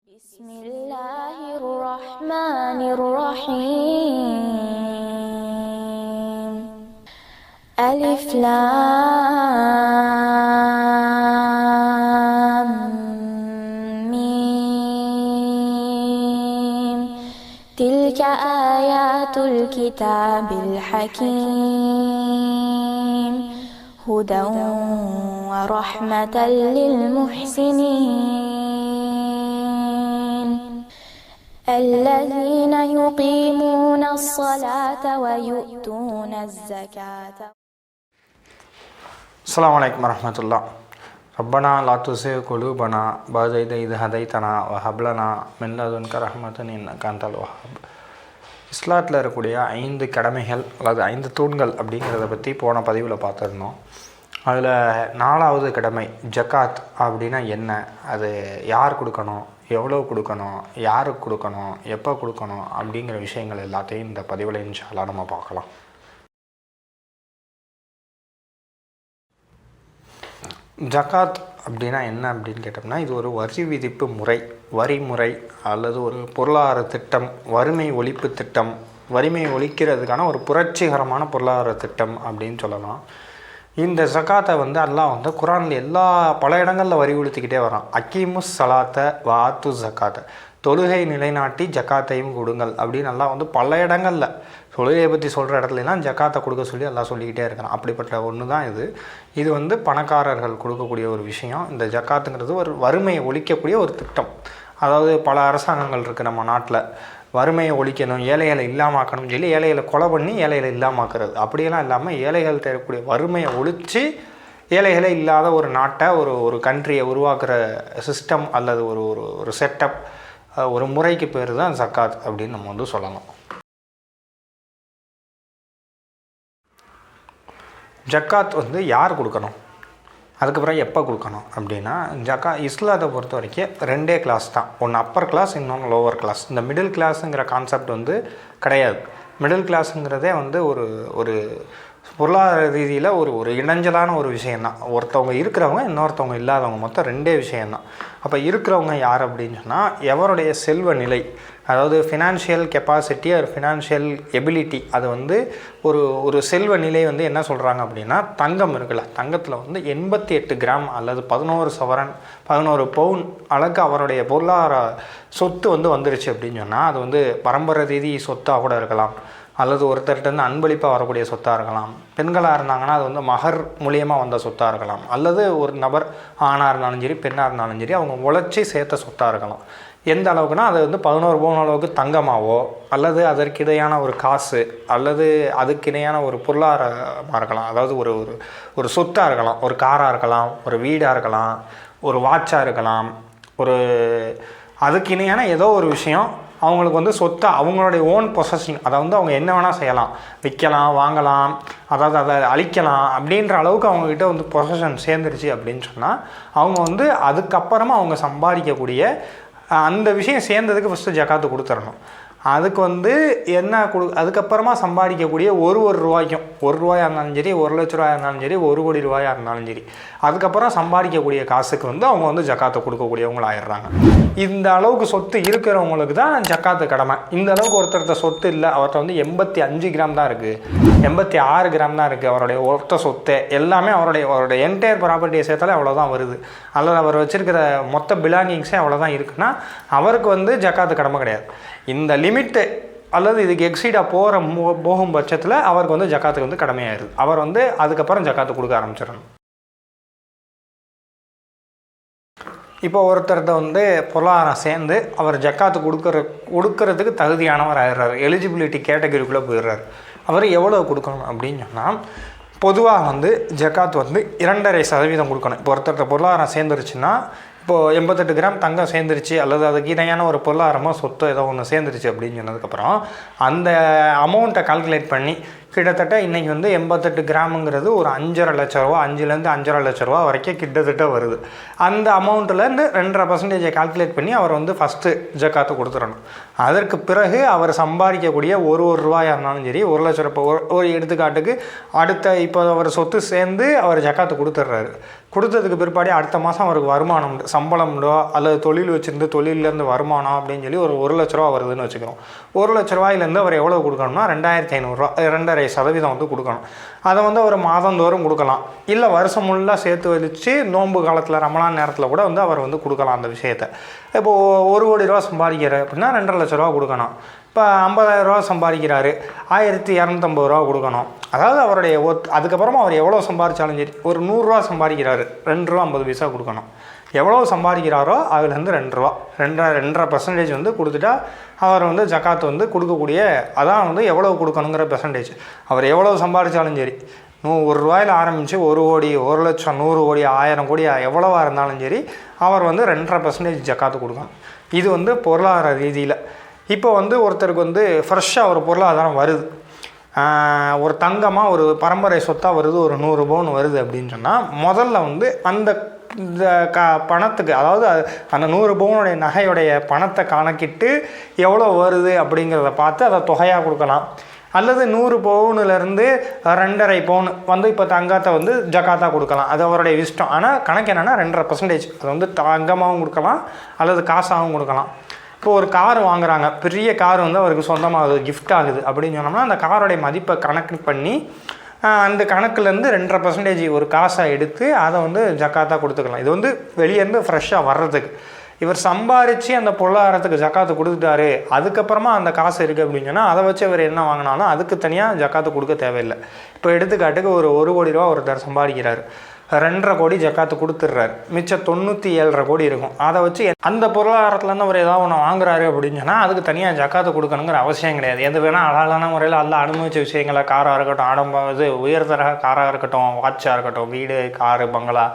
بسم الله الرحمن الرحيم ألف لام ميم تلك آيات الكتاب الحكيم هدى ورحمة للمحسنين الذين يقيمون الصلاة ويؤتون الزكاة. السلام عليكم ورحمة الله. ربنا لا تزغ قلوبنا بعد إذ هديتنا وهب لنا من لدنك رحمة إنك أنت الوهاب. இஸ்லாத்தில் இருக்கக்கூடிய 5 கடமைகள் அல்லது 5 தூண்கள் அப்படிங்கிறத பற்றி போன பதிவில் பார்த்துருந்தோம். அதில் 4வது கடமை ஜக்காத் அப்படின்னா என்ன, அது யார் கொடுக்கணும், எவ்வளோ கொடுக்கணும், யாருக்கு கொடுக்கணும், எப்போ கொடுக்கணும் அப்படிங்கிற விஷயங்கள் எல்லாத்தையும் இந்த பதிவில் இன்ஷா அல்லாஹ் நம்ம பார்க்கலாம். ஜக்காத் அப்படின்னா என்ன அப்படின்னு கேட்டோம்னா, இது ஒரு வரி விதிப்பு முறை, வரிமுறை அல்லது ஒரு பொருளாதார திட்டம், வறுமை ஒழிப்பு திட்டம், வறுமை ஒழிக்கிறதுக்கான ஒரு புரட்சிகரமான பொருளாதார திட்டம் அப்படின்னு சொல்லலாம். இந்த ஜக்காத்தை அல்லாஹ் குரானில் பல இடங்களில் வலியுறுத்திக்கிட்டே வரான். அக்கீமுஸ் சலாத்தை வாத்து ஜக்காத்தை, தொழுகை நிலைநாட்டி ஜக்காத்தையும் கொடுங்கள் அப்படின்னு அல்லாஹ் பல இடங்களில் தொழுகையை பற்றி சொல்கிற இடத்துலலாம் ஜக்காத்தை கொடுக்க சொல்லி எல்லாம் சொல்லிக்கிட்டே இருக்கிறான். அப்படிப்பட்ட ஒன்று தான் இது பணக்காரர்கள் கொடுக்கக்கூடிய ஒரு விஷயம். இந்த ஜக்காத்துங்கிறது ஒரு வறுமையை ஒழிக்கக்கூடிய ஒரு திட்டம். அதாவது பல அரசாங்கங்கள் இருக்குது நம்ம நாட்டில், வறுமையை ஒழிக்கணும், ஏழைகளை இல்லாமாக்கணும்னு சொல்லி ஏழைகளை கொலை பண்ணி ஏழைகளை இல்லாமாக்குறது. அப்படியெல்லாம் இல்லாமல் ஏழைகள் தேடக்கூடிய வறுமையை ஒழித்து ஏழைகளே இல்லாத ஒரு நாட்டை, ஒரு கண்ட்ரியை உருவாக்குற சிஸ்டம் அல்லது ஒரு செட்டப், ஒரு முறைக்கு பேர் தான் ஜக்காத் அப்படின்னு நம்ம சொல்லலாம். ஜக்காத் யார் கொடுக்கணும், அதுக்கப்புறம் எப்போ கொடுக்கணும் அப்படின்னா, இஸ்லாத்தை பொறுத்த வரைக்கும் 2 கிளாஸ் தான். ஒன்று அப்பர் கிளாஸ், இன்னொன்று லோவர் கிளாஸ். இந்த மிடில் கிளாஸுங்கிற கான்செப்ட் கிடையாது. மிடில் கிளாஸுங்கிறதே ஒரு பொருளாதார ரீதியில் ஒரு இடைஞ்சலான ஒரு விஷயந்தான். ஒருத்தவங்க இருக்கிறவங்க, இன்னொருத்தவங்க இல்லாதவங்க, மொத்தம் 2 விஷயந்தான். அப்போ இருக்கிறவங்க யார் அப்படின்னு சொன்னால், எவருடைய செல்வ நிலை, அதாவது ஃபினான்ஷியல் கெப்பாசிட்டி ஒரு ஃபினான்ஷியல் எபிலிட்டி, அது ஒரு செல்வ நிலை என்ன சொல்கிறாங்க அப்படின்னா, தங்கம் இருக்குல்ல, தங்கத்தில் 88 கிராம் அல்லது 11 சவரன் 11 பவுன் அளவுக்கு அவருடைய பொருளாதார சொத்து வந்துருச்சு அப்படின்னு சொன்னால், அது பரம்பரை ரீதி சொத்தாக கூட இருக்கலாம், அல்லது ஒருத்தர்கிட்ட அன்பளிப்பாக வரக்கூடிய சொத்தாக இருக்கலாம். பெண்களாக இருந்தாங்கன்னா அது மகர் மூலியமாக வந்த சொத்தாக இருக்கலாம், அல்லது ஒரு நபர் ஆணாக இருந்தாலும் சரி பெண்ணாக இருந்தாலும் சரி அவங்க உழைச்சி சேர்த்த சொத்தாக இருக்கலாம். எந்த அளவுக்குனா அது 11 பவுன் அளவுக்கு தங்கமாவோ, அல்லது அதற்கிடையான ஒரு காசு, அல்லது அதுக்கிடையான ஒரு பொருளாதாரமாக இருக்கலாம். அதாவது ஒரு சொத்தாக இருக்கலாம், ஒரு காராக இருக்கலாம், ஒரு வீடாக இருக்கலாம், ஒரு வாட்சாக இருக்கலாம், அதுக்கு இணையான ஏதோ ஒரு விஷயம் அவங்களுக்கு சொத்தை, அவங்களுடைய ஓன் பொசஸிங், அதை அவங்க என்ன வேணால் செய்யலாம், விற்கலாம், வாங்கலாம், அதாவது அதை அழிக்கலாம் அப்படின்ற அளவுக்கு அவங்கக்கிட்ட பொசஷன் சேர்ந்துருச்சு அப்படின்னு சொன்னால், அவங்க அதுக்கப்புறமா அவங்க சம்பாதிக்கக்கூடிய அந்த விஷயம் சேர்ந்ததுக்கு ஃபஸ்ட்டு ஜக்காத்து கொடுத்துடணும். அதுக்கு என்ன அதுக்கப்புறமா சம்பாதிக்கக்கூடிய ஒரு ரூபாய்க்கும், ரூபாயாக இருந்தாலும் சரி, 1 லட்ச ரூபாயாக இருந்தாலும் சரி, 1 கோடி ரூபாயாக இருந்தாலும் சரி, அதுக்கப்புறம் சம்பாதிக்கக்கூடிய காசுக்கு அவங்க ஜக்காத்தை கொடுக்கக்கூடியவங்க ஆயிடுறாங்க. இந்த அளவுக்கு சொத்து இருக்கிறவங்களுக்கு தான் ஜக்காத்து கடமை. இந்த அளவுக்கு ஒருத்தர் சொத்து இல்லை, அவர்கிட்ட 85 கிராம் தான் இருக்குது, 86 கிராம் தான் இருக்குது அவருடைய ஒருத்த சொத்து, எல்லாமே அவருடைய என்டையர் ப்ராப்பர்ட்டியை சேர்த்தாலே அவ்வளோதான் வருது, அல்லது அவர் வச்சுருக்கிற மொத்த பிலாங்கிங்ஸே அவ்வளோதான் இருக்குன்னா அவருக்கு ஜக்காத்து கடமை கிடையாது. இந்த லிமிட்டு அல்லது இதுக்கு எக்ஸீடாக போகும் பட்சத்தில் அவருக்கு ஜக்காத்துக்கு கடமையாயிருது. அவர் அதுக்கப்புறம் ஜக்காத்து கொடுக்க ஆரம்பிச்சிடணும். இப்போ ஒருத்தர்கிட்ட பொருளாதாரம் சேர்ந்து அவர் ஜக்காத்து கொடுக்கறதுக்கு தகுதியானவர் ஆயிடுறாரு, எலிஜிபிலிட்டி கேட்டகரிக்குள்ளே போயிடுறாரு. அவர் எவ்வளோ கொடுக்கணும் அப்படின்னு சொன்னால், பொதுவாக ஜக்காத் 2.5% கொடுக்கணும். இப்போ ஒருத்தர்கிட்ட பொருளாதாரம் சேர்ந்துருச்சுன்னா, இப்போது 88 கிராம் தங்கம் சேர்ந்துருச்சு, அல்லது அதுக்கு இணையான ஒரு பொருளாதாரமாக சொத்து ஏதோ ஒன்று சேர்ந்துருச்சு அப்படின்னு சொன்னதுக்கப்புறம் அந்த அமௌண்ட்டை கால்குலேட் பண்ணி கிட்டத்தட்ட இன்றைக்கி வந்து 88 கிராமுங்கிறது ஒரு 5.5 லட்ச ரூபா, 5லேருந்து 5.5 லட்ச ரூபா வரைக்கும் கிட்டத்தட்ட வருது. அந்த அமௌண்ட்டிலேருந்து 2.5% கால்குலேட் பண்ணி அவர் வந்து ஃபஸ்ட்டு ஜக்காத்து கொடுத்துடணும். அதற்கு பிறகு அவர் சம்பாதிக்கக்கூடிய ஒரு ரூபாயாக இருந்தாலும் சரி, 1 லட்ச ரூபா, ஒரு எடுத்துக்காட்டுக்கு அடுத்த இப்போ அவர் சொத்து சேர்ந்து அவர் ஜக்காத்து கொடுத்துட்றாரு. கொடுத்ததுக்கு பிற்பாடு அடுத்த மாதம் அவருக்கு வருமானம் உண்டு, சம்பளம் உண்டோ அல்லது தொழில் வச்சுருந்து தொழிலேருந்து வருமானம் அப்படின்னு சொல்லி ஒரு 1 லட்ச ரூபா வருதுன்னு வச்சுக்கிறோம். 1 லட்ச ரூபாயிலேருந்து அவர் எவ்வளோ கொடுக்கணும்னா 2,500 ரூபா, 2.5% வந்து கொடுக்கணும். அதை வந்து அவர் மாதந்தோறும் கொடுக்கலாம், இல்லை வருஷம் முழுதாக சேர்த்து வச்சு நோன்பு காலத்தில் ரமலான் நேரத்தில் கூட வந்து அவர் வந்து கொடுக்கலாம் அந்த விஷயத்தை. இப்போது 1 கோடி ரூபா சம்பாதிக்கிறார் அப்படின்னா 2.5 லட்ச ரூபா கொடுக்கணும். இப்போ 50,000 ரூபா சம்பாதிக்கிறாரு, 1,250 ரூபா கொடுக்கணும். அதாவது அவருடைய அதுக்கப்புறமா அவர் எவ்வளோ சம்பாதிச்சாலும் சரி, ஒரு 100 ரூபா சம்பாதிக்கிறாரு, 2 ரூபா 50 பைசா கொடுக்கணும். எவ்வளோ சம்பாதிக்கிறாரோ அதுலேருந்து 2 ரூபா, 2.5% வந்து கொடுத்துட்டா அவர் வந்து ஜக்காத்து வந்து கொடுக்கக்கூடிய, அதான் வந்து எவ்வளோ கொடுக்கணுங்கிற பெர்சன்டேஜ். அவர் எவ்வளோ சம்பாதிச்சாலும் சரி, 1 ரூபாயில் ஆரம்பித்து 1 கோடி, 1 லட்சம், 100 கோடி, 1000 கோடி எவ்வளோவா இருந்தாலும் சரி, அவர் வந்து 2.5% ஜக்காத்து கொடுக்கணும். இது வந்து பொருளாதார ரீதியில். இப்போ வந்து ஒருத்தருக்கு வந்து ஃப்ரெஷ்ஷாக ஒரு பொருளாதாரம் வருது, ஒரு தங்கமாக ஒரு பரம்பரை சொத்தாக வருது, ஒரு 100 பவுன் வருது அப்படின்னு சொன்னால், முதல்ல வந்து அந்த பணத்துக்கு, அதாவது அந்த 100 பவுனுடைய நகையுடைய பணத்தை கணக்கிட்டு எவ்வளோ வருது அப்படிங்கிறத பார்த்து அதை தொகையாக கொடுக்கலாம். அல்லது 100 பவுனுலேருந்து 2.5 பவுன் வந்து இப்போ தங்கத்தை வந்து ஜக்காத்தாக கொடுக்கலாம். அது அவருடைய இஷ்டம். ஆனால் கணக்கு என்னென்னா 2.5%. அது வந்து தங்கமாகவும் கொடுக்கலாம் அல்லது காசாகவும் கொடுக்கலாம். இப்போ ஒரு கார் வாங்குகிறாங்க, பெரிய கார் வந்து அவருக்கு சொந்தமாக கிஃப்ட் ஆகுது அப்படின்னு சொன்னோம்னா, அந்த காரோடைய மதிப்பை கணக்கு பண்ணி அந்த கணக்குலேருந்து 2.5% ஒரு காசை எடுத்து அதை வந்து ஜக்காத்தாக கொடுத்துக்கலாம். இது வந்து வெளியேருந்து ஃப்ரெஷ்ஷாக வர்றதுக்கு. இவர் சம்பாரித்து அந்த பொருளாதாரத்துக்கு ஜக்காத்து கொடுத்துட்டாரு, அதுக்கப்புறமா அந்த காசு இருக்குது அப்படின்னு சொன்னால் அதை வச்சு இவர் என்ன வாங்கினாலும் அதுக்கு தனியாக ஜக்காத்து கொடுக்க தேவையில்லை. இப்போ எடுத்துக்காட்டுக்கு ஒரு 1 கோடி ரூபா ஒருத்தர் சம்பாதிக்கிறார், 2.5 கோடி ஜக்காத்து கொடுத்துட்றாரு, மிச்சம் 97.5 கோடி இருக்கும். அதை வச்சு அந்த பொருளாதாரத்துலேருந்து அவர் ஏதாவது ஒன்று வாங்குறாரு அப்படின்னு சொன்னால் அதுக்கு தனியாக ஜக்காத்து கொடுக்கணுங்கிற அவசியம் கிடையாது. எது வேணால் அழகான முறையில் அல்ல அனுபவிச்ச விஷயங்களை, காராக இருக்கட்டும், உயர்தர காராக இருக்கட்டும், வாட்சாக இருக்கட்டும், வீடு, காரு, பங்களா,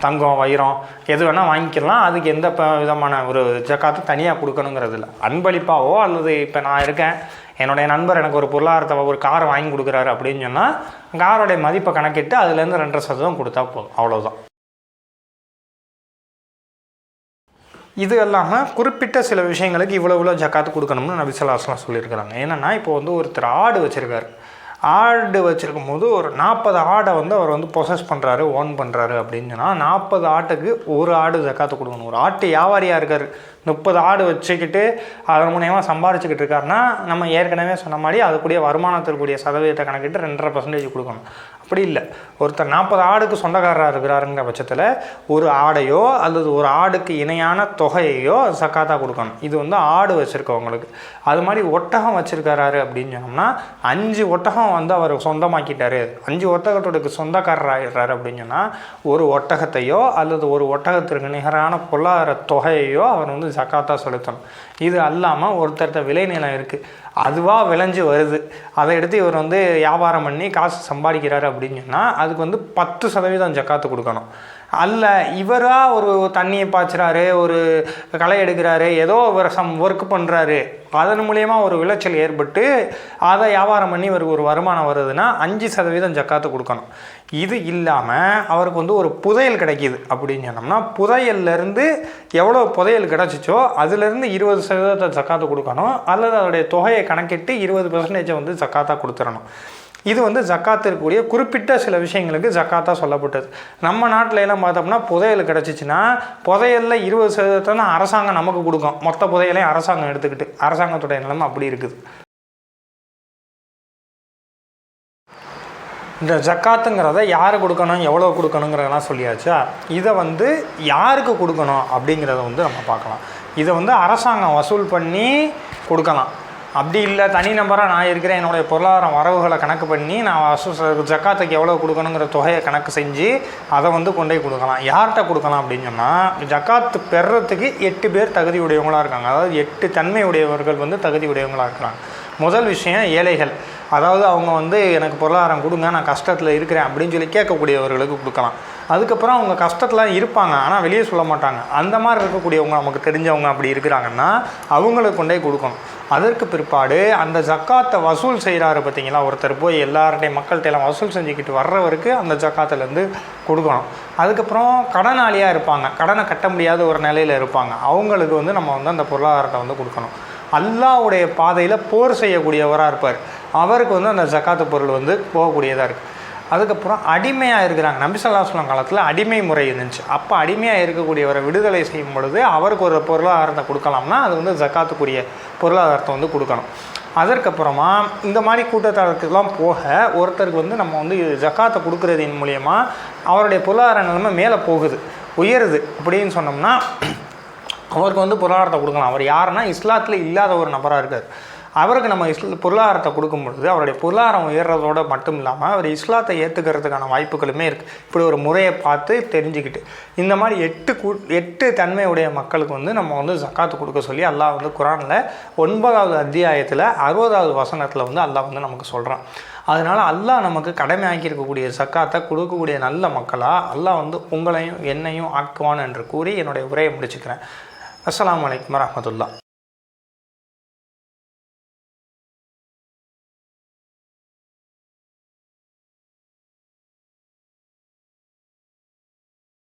தங்கம், வைரம் எது வேணால் வாங்கிக்கலாம். அதுக்கு எந்த விதமான ஒரு ஜக்காத்து தனியாக கொடுக்கணுங்கிறது இல்லை. அன்பளிப்பாவோ அல்லது இப்போ நான் இருக்கேன், என்னுடைய நண்பர் எனக்கு ஒரு பொருளாதாரத்தை ஒரு காரை வாங்கி கொடுக்குறாரு அப்படின்னு சொன்னால் காரோடைய மதிப்பை கணக்கிட்டு அதுலேருந்து 2.5% கொடுத்தா போதும், அவ்வளோதான். இது இல்லாமல் குறிப்பிட்ட சில விஷயங்களுக்கு இவ்வளோ ஜக்காத்து கொடுக்கணும்னு நபி ஸல்லல்லாஹு அலைஹி வஸல்லம் சொல்லியிருக்கிறாங்க. என்னென்னா இப்போ வந்து ஒருத்தர் ஆடு வச்சுருக்காரு, ஆடு வச்சுருக்கும் போது ஒரு 40 ஆடை வந்து அவர் வந்து பொசஸ் பண்ணுறாரு, ஓன் பண்ணுறாரு அப்படின்னு சொன்னால் 40 ஆட்டுக்கு ஒரு ஆடு ஜக்காத்து கொடுக்கணும். ஒரு ஆட்டு வியாபாரியாக இருக்கார், 30 ஆடு வச்சுக்கிட்டு அதன் மூலியமாக சம்பாரிச்சுக்கிட்டு இருக்காருன்னா நம்ம ஏற்கனவே சொன்ன மாதிரி அதுக்குரிய வருமானத்திற்குரிய சதவீதத்தை கணக்கிட்டு 2.5% கொடுக்கணும். அப்படி இல்லை, ஒருத்தர் 40 ஆடுக்கு சொந்தக்காரராக இருக்கிறாருங்கிற பட்சத்தில் ஒரு ஆடையோ அல்லது ஒரு ஆடுக்கு இணையான தொகையையோ ஜக்காத்தாக கொடுக்கணும். இது வந்து ஆடு வச்சுருக்கவங்களுக்கு. அது மாதிரி ஒட்டகம் வச்சுருக்காரு அப்படின்னு சொன்னோம்னா 5 ஒட்டகம் வந்து அவர் சொந்தமாக்கிட்டாரு, 5 ஒட்டகத்தோட சொந்தக்காரராகிறாரு அப்படின்னு சொன்னால் ஒரு ஒட்டகத்தையோ அல்லது ஒரு ஒட்டகத்திற்கு நிகரான பொருளாதார தொகையையோ அவர் வந்து ஜக்காத்தாக செலுத்தணும். இது அல்லாமல் ஒருத்தர்கிட்ட விளைநிலம் இருக்குது, அதுவாக விளைஞ்சு வருது, அதை எடுத்து இவர் வந்து வியாபாரம் பண்ணி காசு சம்பாதிக்கிறாரு அப்படின்னு சொன்னால் அதுக்கு வந்து 10% ஜக்காத்து கொடுக்கணும். அல்ல இவராக ஒரு தண்ணியை பாய்ச்சுறாரு, ஒரு களை எடுக்கிறாரு, ஏதோ ஒரு ஒர்க் பண்ணுறாரு, அதன் மூலயமா ஒரு விளைச்சல் ஏற்பட்டு அதை வியாபாரம் பண்ணி இவருக்கு ஒரு வருமானம் வருதுன்னா 5% ஜக்காத்து கொடுக்கணும். இது இல்லாமல் அவருக்கு வந்து ஒரு புதையல் கிடைக்கிது அப்படின்னு சொன்னோம்னா புதையல்லேருந்து எவ்வளோ புதையல் கிடச்சிச்சோ அதுலேருந்து 20% ஜக்காத்து கொடுக்கணும். அல்லது அதோடைய தொகையை கணக்கிட்டு 20% வந்து ஜக்காத்தாக கொடுத்துடணும். இது வந்து ஜக்காத்து இருக்கக்கூடிய குறிப்பிட்ட சில விஷயங்களுக்கு ஜக்காத்தாக சொல்லப்பட்டது. நம்ம நாட்டில் எல்லாம் பார்த்தோம்னா புதையல் கிடச்சிச்சின்னா புதையலில் 20% தான் அரசாங்கம் நமக்கு கொடுக்கும். மொத்த புதையலையும் அரசாங்கம் எடுத்துக்கிட்டு, அரசாங்கத்துடைய நிலைமை அப்படி இருக்குது. இந்த ஜக்காத்துங்கிறத யார் கொடுக்கணும், எவ்வளோ கொடுக்கணுங்கிறதெல்லாம் சொல்லியாச்சா. இதை வந்து யாருக்கு கொடுக்கணும் அப்படிங்கிறத வந்து நம்ம பார்க்கலாம். இதை வந்து அரசாங்கம் வசூல் பண்ணி கொடுக்கலாம். அப்படி இல்லை, தனி நம்பராக நான் இருக்கிறேன், என்னுடைய பொருளாதார வரவுகளை கணக்கு பண்ணி நான் ஜக்காத்துக்கு எவ்வளோ கொடுக்கணுங்கிற தொகையை கணக்கு செஞ்சு அதை வந்து கொண்டு போய் கொடுக்கலாம். யார்கிட்ட கொடுக்கலாம் அப்படின்னு சொன்னால் ஜக்காத்து பெறுறதுக்கு 8 பேர் தகுதி உடையவங்களாக இருக்காங்க. அதாவது 8 தன்மை உடையவர்கள் வந்து தகுதி உடையவங்களாக இருக்கிறாங்க. முதல் விஷயம் ஏழைகள், அதாவது அவங்க வந்து எனக்கு பொருளாதாரம் கொடுங்க, நான் கஷ்டத்தில் இருக்கிறேன் அப்படின்னு சொல்லி கேட்கக்கூடியவர்களுக்கு கொடுக்கலாம். அதுக்கப்புறம் அவங்க கஷ்டத்தில் இருப்பாங்க, ஆனால் வெளியே சொல்ல மாட்டாங்க. அந்த மாதிரி இருக்கக்கூடியவங்க நமக்கு தெரிஞ்சவங்க அப்படி இருக்கிறாங்கன்னா அவங்களுக்கு கொண்டே கொடுக்கணும். அதற்கு பிற்பாடு அந்த ஜக்காத்தை வசூல் செய்கிறாரு பார்த்தீங்களா, ஒருத்தர் போய் எல்லார்ட்டையும் மக்கள்கிட்ட வசூல் செஞ்சுக்கிட்டு வர்றவருக்கு அந்த ஜக்காத்துலேருந்து கொடுக்கணும். அதுக்கப்புறம் கடனாளியாக இருப்பாங்க, கடனை கட்ட முடியாத ஒரு நிலையில் இருப்பாங்க, அவங்களுக்கு வந்து நம்ம வந்து அந்த பொருளாதாரத்தை வந்து கொடுக்கணும். அல்லாஹ்வுடைய பாதையில் போர் செய்யக்கூடியவராக இருப்பார், அவருக்கு வந்து அந்த ஜக்காத்து பொருள் வந்து போகக்கூடியதாக இருக்குது. அதுக்கப்புறம் அடிமையாக இருக்கிறாங்க. நபி ஸல்லல்லாஹு அலைஹி வஸல்லம் காலத்தில் அடிமை முறை இருந்துச்சு. அப்போ அடிமையாக இருக்கக்கூடியவரை விடுதலை செய்யும் பொழுது அவருக்கு ஒரு பொருளாதாரத்தை கொடுக்கலாம்னா அது வந்து ஜக்காத்துக்குரிய பொருளாதாரத்தை வந்து கொடுக்கணும். அதற்கப்புறமா இந்த மாதிரி கூட்டத்தாருக்கெல்லாம் போக ஒருத்தருக்கு வந்து நம்ம வந்து ஜக்காத்தை கொடுக்குறதின் மூலயமா அவருடைய பொருளாதார நிலைமை மேலே போகுது, உயருது அப்படின்னு சொன்னோம்னா அவருக்கு வந்து பொருளாதாரத்தை கொடுக்கலாம். அவர் யாருன்னா இஸ்லாத்தில் இல்லாத ஒரு நபராக இருக்கார். அவருக்கு நம்ம பொருளாதாரத்தை கொடுக்கும் பொழுது அவருடைய பொருளாதாரம் உயர்றதோடு மட்டும் இல்லாமல் அவர் இஸ்லாத்தை ஏற்றுக்கிறதுக்கான வாய்ப்புகளுமே இருக்குது. இப்படி ஒரு முறையை பார்த்து தெரிஞ்சுக்கிட்டு இந்த மாதிரி 8 தன்மையுடைய மக்களுக்கு வந்து நம்ம வந்து ஜக்காத்து கொடுக்க சொல்லி அல்லாஹ் வந்து குரானில் 9வது அத்தியாயத்தில் 60வது வசனத்தில் வந்து அல்லாஹ் வந்து நமக்கு சொல்கிறான். அதனால் அல்லாஹ் நமக்கு கடமையாக்கி இருக்கக்கூடிய ஜக்காத்தை கொடுக்கக்கூடிய நல்ல மக்களாக அல்லாஹ் வந்து உங்களையும் என்னையும் ஆக்குவான் என்று கூறி என்னுடைய உரையை முடிச்சுக்கிறேன். அஸ்ஸலாமு அலைக்கும் வரஹ்மத்துல்லாஹ்.